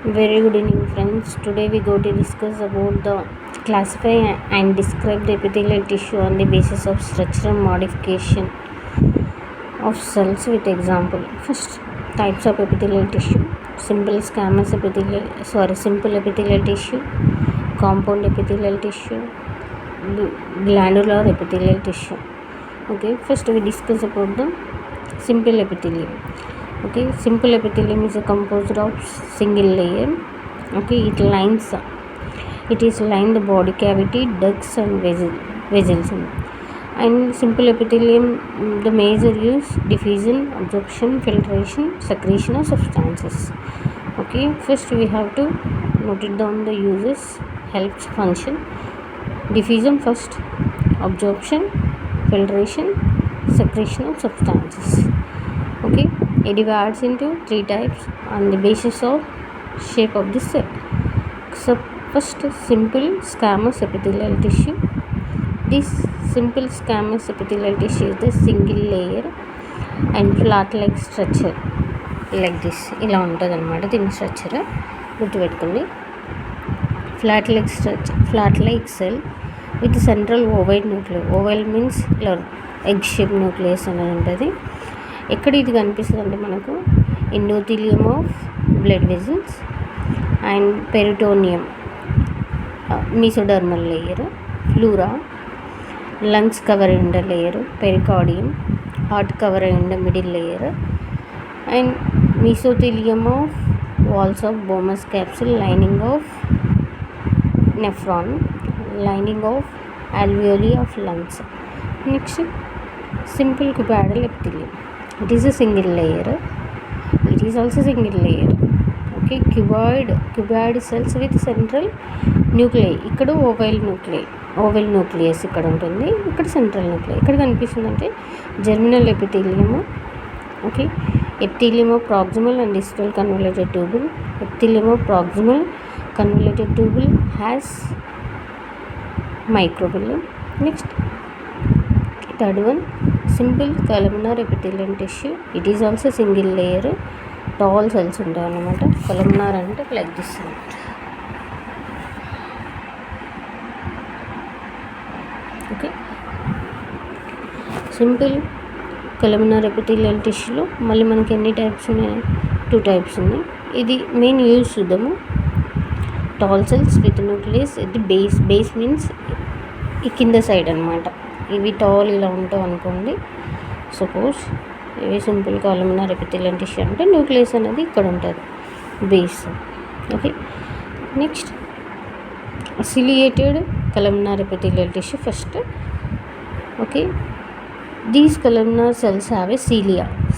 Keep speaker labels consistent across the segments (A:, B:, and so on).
A: Very good evening, friends. Today we go to discuss about the classify and describe the epithelial tissue on the basis of structural modification of cells with example. First, types of epithelial tissue: simple simple epithelial tissue, compound epithelial tissue, glandular epithelial tissue. Okay, first we discuss about the simple epithelium. Okay, simple epithelium is composed of single layer. Okay, it is line the body cavity, ducts and vessels. And simple epithelium, the major use diffusion, absorption, filtration, secretion of substances. Okay, first we have to note it down the uses, helps, function. Diffusion first, absorption, filtration, secretion of substances. Okay, it divides into three types on the basis of shape of the cell. So first, simple squamous epithelial tissue. This simple squamous epithelial tissue is the single layer and flat like structure like this. ఇలా ఉంటుంది అన్నమాట దీని structure గుర్తుపెట్టుకోండి. Flat like cell with central oval nucleus. Oval means ఇలా egg shape nucleus అనేది ఉంటుంది. ఎక్కడ ఇది కనిపిస్తుంది అంటే మనకు endothelium of blood vessels and peritoneum, mesodermal layer, pleura, lungs cover అయి ఉండే లేయర్, పెరికార్డియం, హార్ట్ కవర్ అయి ఉండే middle layer and mesothelium of walls of Bowman's capsule, lining of nephron, lining of alveoli of lungs. Next, simple cuboidal epithelium. It is a single layer. It is also single layer. Okay, cuboid cells with central nuclei. ఇక్కడ ఓవైల్ nucleus ఇక్కడ ఉంటుంది, ఇక్కడ central nuclei. ఇక్కడ కనిపిస్తుందంటే germinal epithelium. Okay, epithelium of proximal and distal convoluted tubule. Epithelium of proximal convoluted tubule has microvilli. Next, third one, simple columnar epithelial tissue. It is also single layer. Tall cells ఉంటాయి అన్నమాట. columnar అంటే like this. Okay, simple columnar epithelial టిష్యూలో మళ్ళీ మనకి ఎన్ని types ఉన్నాయి? 2 types ఉన్నాయి. ఇది మెయిన్ యూజ్ చూద్దాము. Tall cells with nucleus at the base means ఈ కింద సైడ్ అనమాట. ఇవి టాల్ ఇలా ఉంటావు అనుకోండి. సపోజ్ ఇవి సింపుల్ కాలమ్నార్ ఎపిథెలియల్ టిష్యూ అంటే న్యూక్లియస్ అనేది ఇక్కడ ఉంటుంది, base. Okay, next ciliated columnar epithelial tissue first. Okay, these columnar cells have a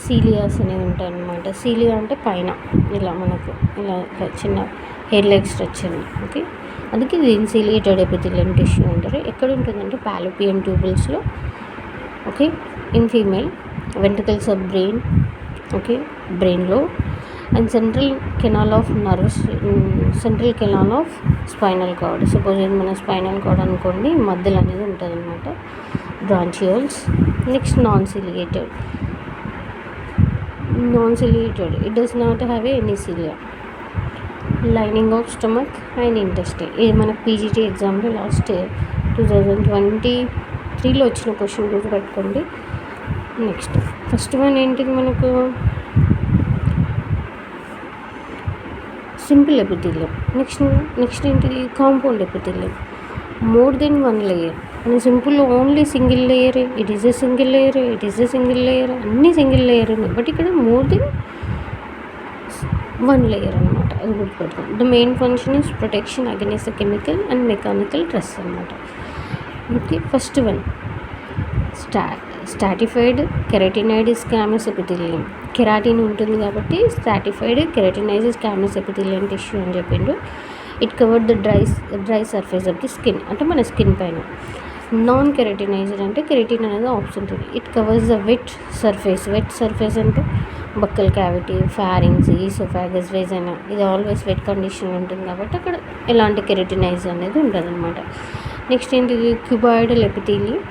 A: cilias అనేవి ఉంటాయి అన్నమాట. సీలియా అంటే పైన ఇలా మనకు ఇలా చిన్న హెయిర్ లైక్ స్ట్రక్చర్. ఓకే, అందుకే దీన్ని సిలియేటెడ్ ఎపిథెలియల్ టిష్యూ అంటారు. ఎక్కడ ఉంటుందంటే పాలోపియన్ ట్యూబుల్స్లో. Okay, in female ventricles of brain. Okay, బ్రెయిన్లో and central canal of nerves, central canal of spinal cord. Suppose ఇది మన స్పైనల్ కార్డ్ అనుకోండి, మధ్యలో అనేది ఉంటుంది అనమాట, bronchioles. Next non ciliated, it does not have any cilia. Lining of stomach and intestine. ఇది మనకు పీజీటీ ఎగ్జామ్లో లాస్ట్ 2023లో వచ్చిన క్వశ్చన్ గుర్తుపెట్టుకోండి. నెక్స్ట్ ఫస్ట్ వన్ ఏంటిది మనకు సింపుల్ ఎపిథీలియం. నెక్స్ట్ ఏంటిది compound epithelium. More than 1 layer. మన సింపుల్లో only single layer, it is a single layer, అన్నీ సింగిల్ లేయర్ ఉన్నాయి. బట్ ఇక్కడ మోర్ దెన్ 1 లేయర్ అనమాట. అది గుర్తుపెట్టుకోండి. The main function is protection against the chemical and mechanical stress అనమాట. Okay, first one stratified keratinized squamous epithelium. Keratin ఉంటుంది కాబట్టి stratified keratinized squamous epithelium tissue అని చెప్పిండు. It covered the dry surface of the skin, అంటే మన skin పైన. Non కెరటినైజ్డ్ అంటే keratin అనేది ఆప్షన్ ఉంటుంది. It covers the wet surface అంటే buccal cavity, pharynx, oesophagus, vagina. ఇది ఆల్వేస్ వెట్ కండిషన్ ఉంటుంది కాబట్టి అక్కడ ఎలాంటి కెరటినైజ్ అనేది ఉంటుంది అనమాట. నెక్స్ట్ ఏంటిది cuboidal epithelium.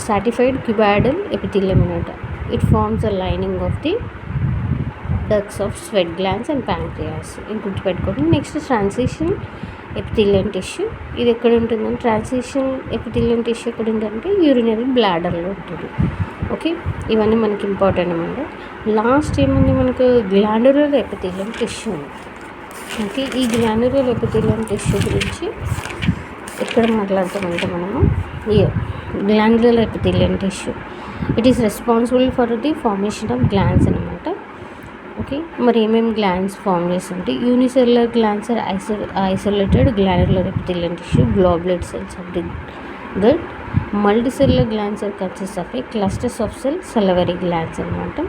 A: Stratified cuboidal epithelium అనమాట. It forms the lining of the ducts of sweat glands and pancreas. ఇది గుర్తుపెట్టుకోండి. Next transition epithelial tissue. ఇది ఎక్కడ ఉంటుందంటే ట్రాన్సిషన్ ఎపిథీలియల్ టిష్యూ ఎక్కడ ఉందంటే యూరినరీ బ్లాడర్లో ఉంటుంది. ఓకే, ఇవన్నీ మనకి ఇంపార్టెంట్ అనమాట. లాస్ట్ ఏముంది మనకు గ్లాండ్యులర్ ఎపిథీలియల్ టిష్యూ ఉంది. ఓకే, ఈ గ్లాండ్యులర్ ఎపిథీలియల్ టిష్యూ గురించి ఎక్కడ మాట్లాడతామంటే మనము glandular epithelial tissue it is responsible for the formation of glands అనమాట. ఓకే, మరి ఏమేమి గ్లాండ్స్ ఫామ్ చేస్తుంటే unicellular glands are isolated glandular epithelial tissue globulate cells of the gut. Multicellular glands are consist of a clusters of cell salivary glands అనమాట.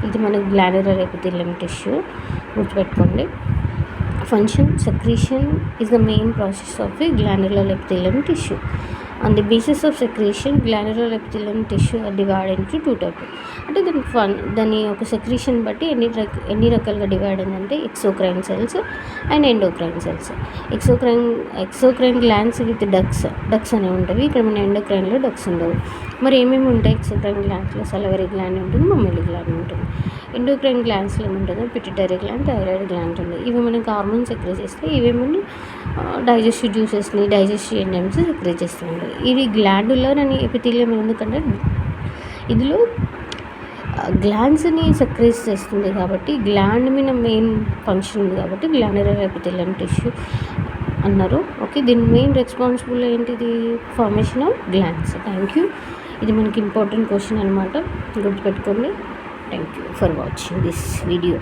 A: ఇది మనకి glandular epithelial tissue గుర్తుపెట్టుకోండి. Function secretion is the main process of the glandular epithelial tissue. On the basis of secretion, glandular epithelial tissue are divided into two types. అంటే దాని ఒక secretion బట్టి ఎన్ని రకాలుగా డివైడ్ అయిందంటే exocrine cells and endocrine cells. Exocrine glands with ducks అనేవి ఉంటాయి. ఇక్కడ మన ఎండోక్రైన్లో డక్స్ ఉండవు. మరి ఏమేమి ఉంటాయి ఎక్సోక్రైన్ గ్లాండ్స్లో? సలవరీ గ్లాండ్ ఉంటుంది, మమ్మరీ గ్లాండ్ ఉంటుంది. ఎండోక్రైన్ గ్లాండ్స్లో ఏముంటుందో పిట్యూటరీ గ్లాండ్, థైరాయిడ్ గ్లాండ్ ఉంటుంది. ఇవి మనకి హార్మోన్స్ సెక్రెట్ చేస్తాయి. ఇవేమన్నా డైజెస్టివ్ జ్యూసెస్ని, డైజెస్టివ్ ఎంజైమ్స్ సెక్రెట్ చేస్తూ ఉంటాయి. ఇది గ్లాండులర్ అని ఎపిథీలియం ఎందుకంటే ఇందులో గ్లాండ్స్ని సెక్రెట్ చేస్తుంది కాబట్టి గ్లాండ్ మీద మెయిన్ ఫంక్షన్ ఉంది కాబట్టి గ్లాండ్యులర్ ఎపిథీలియల్ టిష్యూ అన్నారు. ఓకే, దీని మెయిన్ రెస్పాన్సిబుల్ ఏంటిది? Formation of glands. Thank you. ఇది మనకి ఇంపార్టెంట్ క్వశ్చన్ అనమాట, గుర్తుపెట్టుకోండి. Thank you for watching this video.